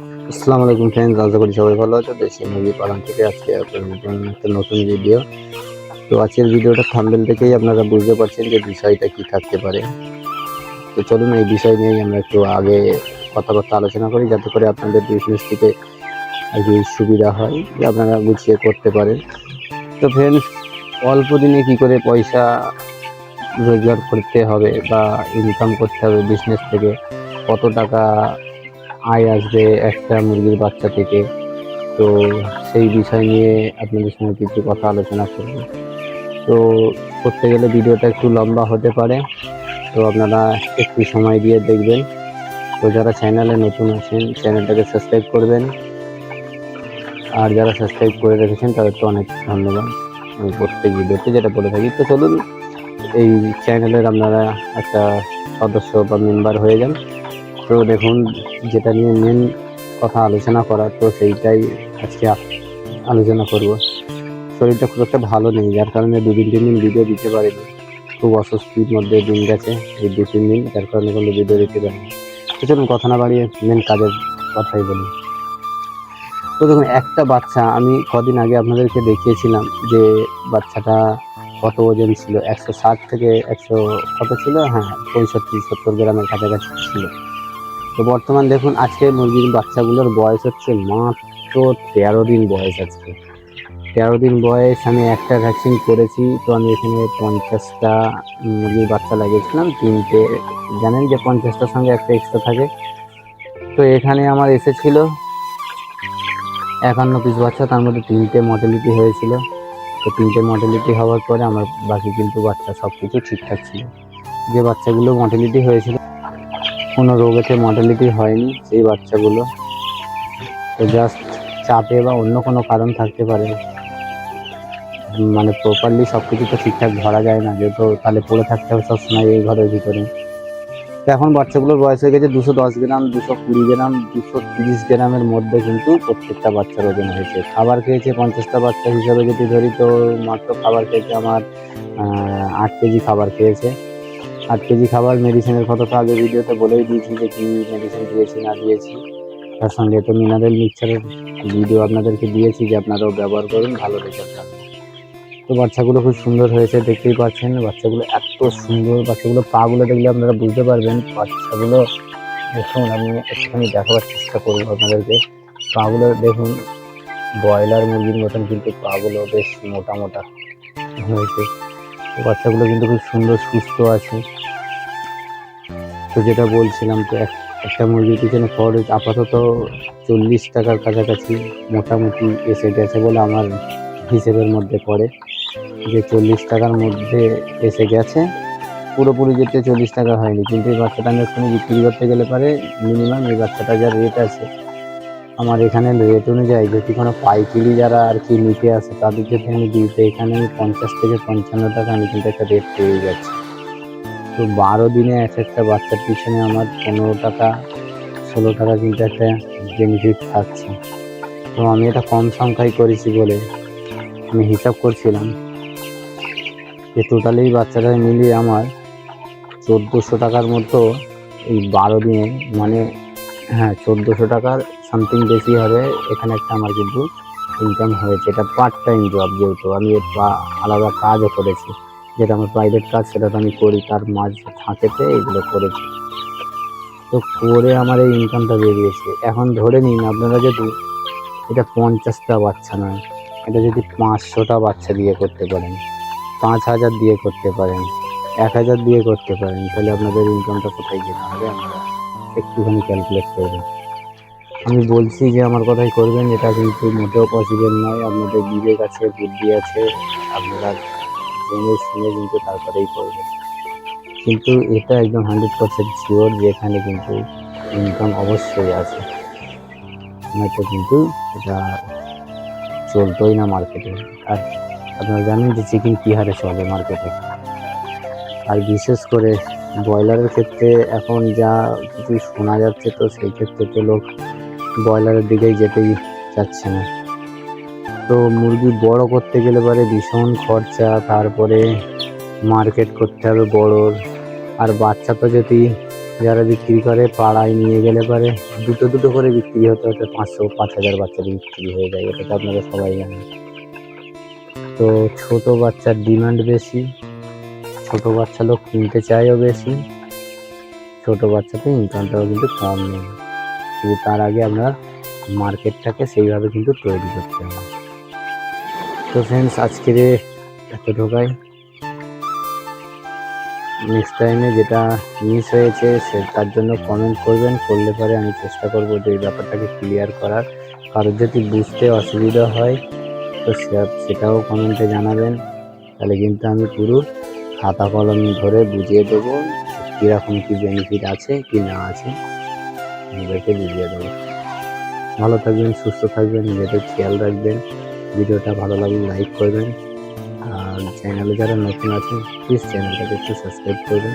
আসসালামু আলাইকুম ফ্রেন্ডস, আশা করি সবাই ভালো আছো। দেশি মুরগি পালন থেকে আজকে আপনাদের জন্য একটা নতুন ভিডিও। তো আজকের ভিডিওটা থাম্বনেল থেকেই আপনারা বুঝতে পারছেন যে বিষয়টা কি থাকতে পারে। তো চলুন এই বিষয় নিয়েই আমরা একটু আগে কথাবার্তা আলোচনা করি, যাতে করে আপনাদের বিজনেসটিতে আর কি সুবিধা হয়, যে আপনারা গুছিয়ে করতে পারেন। তো ফ্রেন্ডস, অল্প দিনে কি করে পয়সা রোজগার করতে হবে বা ইনকাম করতে হবে বিজনেস থেকে, কত টাকা আয় আসবে একটা মুরগির বাচ্চা থেকে, তো সেই বিষয় নিয়ে আপনাদের সঙ্গে কিছু কথা আলোচনা করব। তো করতে গেলে ভিডিওটা একটু লম্বা হতে পারে, তো আপনারা একটু সময় দিয়ে দেখবেন। তো যারা চ্যানেলে নতুন আছেন চ্যানেলটাকে সাবস্ক্রাইব করবেন, আর যারা সাবস্ক্রাইব করে রেখেছেন তাদেরকে অনেক ধন্যবাদ। আমি প্রত্যেক ভিডিওতে যেটা বলে থাকি। তো চলুন এই চ্যানেলের আপনারা একটা সদস্য বা মেম্বার হয়ে যান। তো দেখুন, যেটা নিয়ে মেন কথা আলোচনা করা, তো সেইটাই আজকে আলোচনা করব। শরীরটা খুব একটা ভালো নেই, যার কারণে 2-3 দিন ভিডিও দিতে পারিনি। খুব অস্বস্তির মধ্যে দিন গেছে এই 2-3 দিন, যার কারণে কোনো ভিডিও দিতে পারিনি। তো চলুন কথা না বাড়িয়ে মেন কাজের কথাই বলি। তো দেখুন, একটা বাচ্চা আমি কদিন আগে আপনাদেরকে দেখিয়েছিলাম যে বাচ্চাটা কত ওজন ছিল। 160 থেকে 100 কত ছিল, হ্যাঁ 65-70 গ্রামের কাছাকাছি ছিল। তো বর্তমান দেখুন, আজকে মুরগির বাচ্চাগুলোর বয়স হচ্ছে মাত্র 13 দিন বয়স। আজকে 13 দিন বয়স, আমি একটা ভ্যাকসিন করেছি। তো আমি এখানে 50টা মুরগির বাচ্চা লাগিয়েছিলাম, 3টে। জানেন যে 50টার সঙ্গে একটা এক্সট্রা থাকে। তো এখানে আমার এসেছিল 51 পিস বাচ্চা, তার মধ্যে 3টে মর্টালিটি হয়েছিল। তো 3টে মর্টালিটি হওয়ার পরে আমার বাকি কিন্তু বাচ্চা সব কিছু ঠিকঠাক ছিল। যে বাচ্চাগুলো মর্টালিটি হয়েছিল, কোনো রোগেতে মর্টালিটি হয়নি সেই বাচ্চাগুলো। তো জাস্ট চাপে বা অন্য কোনো কারণ থাকতে পারে, মানে প্রপারলি সব কিছু তো ঠিকঠাক ধরা যায় না, যেহেতু তাহলে পড়ে থাকতে হবে সবসময় এই ঘরের ভিতরে। তো এখন বাচ্চাগুলোর বয়স হয়ে গেছে 210 গ্রাম, 220 গ্রাম, 230 গ্রামের মধ্যে কিন্তু প্রত্যেকটা বাচ্চার ওজন হয়েছে। খাবার খেয়েছে 50টা বাচ্চা হিসাবে যদি ধরি, তো মাত্র খাবার খেয়েছে আমার 8 কেজি খাবার খেয়েছে। 8 কেজি খাবার। মেডিসিনের কথা তো আগে ভিডিওতে বলেই দিয়েছি যে কী মেডিসিন দিয়েছি না দিয়েছি। তার সঙ্গে তো মিনারেল মিক্সচারের ভিডিও আপনাদেরকে দিয়েছি, যে আপনারাও ব্যবহার করুন, ভালো রেজাল্ট পাবেন। তো বাচ্চাগুলো খুব সুন্দর হয়েছে, দেখতেই পাচ্ছেন বাচ্চাগুলো এত সুন্দর। বাচ্চাগুলো পাগুলো দেখলে আপনারা বুঝতে পারবেন। বাচ্চাগুলো দেখুন, আমি একটুখানি দেখাবার চেষ্টা করবো আপনাদেরকে। পাগুলো দেখুন, ব্রয়লার মুরগির মতন কিন্তু পাগুলো বেশ মোটা মোটা হয়েছে। তো বাচ্চাগুলো কিন্তু খুব সুন্দর সুস্থ আছে। তো যেটা বলছিলাম, তো একটা মুরগির পিছনে খরচ আপাতত 40 টাকার কাছাকাছি মোটামুটি এসে গেছে বলে আমার হিসেবের মধ্যে পড়ে, যে 40 টাকার মধ্যে এসে গেছে। পুরোপুরি যেতে 40 টাকা হয়নি, কিন্তু এই বাচ্চাটা আমি এক্ষুনি বিক্রি করতে গেলে পারে মিনিমাম এই বাচ্চাটা যা রেট আছে আমার এখানে রেট অনুযায়ী, যদি কোনো পাইকারি যারা আর কি নিতে আসে তাদের যদি আমি দিই, তো এখানে আমি 50 থেকে 55 টাকা আমি কিন্তু একটা রেট পেয়ে যাচ্ছি। তো 12 দিনে একটা বাচ্চার পিছনে আমার 15 টাকা 16 টাকা কিন্তু একটা বেনিফিট থাকছে। তো আমি এটা কম সংখ্যায় করেছি বলে আমি হিসাব করছিলাম যে টোটালি বাচ্চাটা মিলিয়ে আমার 1400 টাকার মতো এই 12 দিনে, মানে হ্যাঁ 1400 টাকার সামথিং বেশি হবে এখানে একটা আমার কিন্তু ইনকাম হয়েছে। এটা পার্ট টাইম জব, যেহেতু আমি আলাদা কাজও করেছি, যেটা আমার প্রাইভেট কাজ সেটা তো আমি করি, তার ফাঁকেতে এগুলো করেছি। তো করে আমার এই ইনকামটা বেরিয়েছে। এখন ধরে নিন আপনারা, যদি এটা 50টা বাচ্চা নয়, এটা যদি 500টা বাচ্চা দিয়ে করতে পারেন, 5000 দিয়ে করতে পারেন, 1000 দিয়ে করতে পারেন, তাহলে আপনাদের ইনকামটা কোথায় যেতে হবে আপনারা একটুখানি ক্যালকুলেট করবেন। আমি বলছি যে আমার কথাই করবেন, এটা কিন্তু মোটেও পসিবল নয়। আপনাদের বিবেক আছে, বুদ্ধি আছে, আপনারা জেনে শুনে কিন্তু তারপরেই করবেন। কিন্তু এটা একদম 100% শিওর যে এখানে কিন্তু ইনকাম অবশ্যই আছে, নয়তো কিন্তু এটা চলতোই না মার্কেটে। আর আপনারা জানেন যে চিকেন কী হারে চলে মার্কেটে, আর বিশেষ করে ব্রয়লারের ক্ষেত্রে এখন যা কিছু শোনা যাচ্ছে, তো সেই ক্ষেত্রে তো লোক ব্রয়লারের দিকেই যেতেই চাচ্ছে না। তো মুরগি বড় করতে গেলে পরে ভীষণ খরচা, তারপরে মার্কেট করতে হবে বড়োর। আর বাচ্চা তো যদি যারা বিক্রি করে পাড়ায় নিয়ে গেলে পরে দুটো দুটো করে বিক্রি হতে হতে 500-5,000 বাচ্চা বিক্রি হয়ে যায়, এটা তো আপনারা সবাই জানেন। তো ছোট বাচ্চার ডিমান্ড বেশি, ছোট বাচ্চা লোক কিনতে চায়ও বেশি, ছোট বাচ্চাতে ইনকামটাও কিন্তু কম নেই। কিন্তু তার আগে আপনার মার্কেটটাকে সেইভাবে কিন্তু তৈরি করতে হবে। তো ফ্রেন্ডস, আজকের এতটুকুই। নেক্সট টাইমে যেটা মিস হয়েছে তার জন্য কমেন্ট করবেন, করলে পরে আমি চেষ্টা করবো যে এই ব্যাপারটাকে ক্লিয়ার করার। কারোর যদি বুঝতে অসুবিধা হয় তো সেটাও কমেন্টে জানাবেন, তাহলে কিন্তু আমি পুরো খাতা কলম ধরে বুঝিয়ে দেবো কীরকম কী বেনিফিট আছে কি না আছে, নিজেকে বুঝিয়ে দেবো। ভালো থাকবেন, সুস্থ থাকবেন, নিজেদের খেয়াল রাখবেন। ভিডিওটা ভালো লাগলে লাইক করবেন, আর চ্যানেলে যারা নতুন আছেন প্লিজ চ্যানেলটাকে একটু সাবস্ক্রাইব করবেন।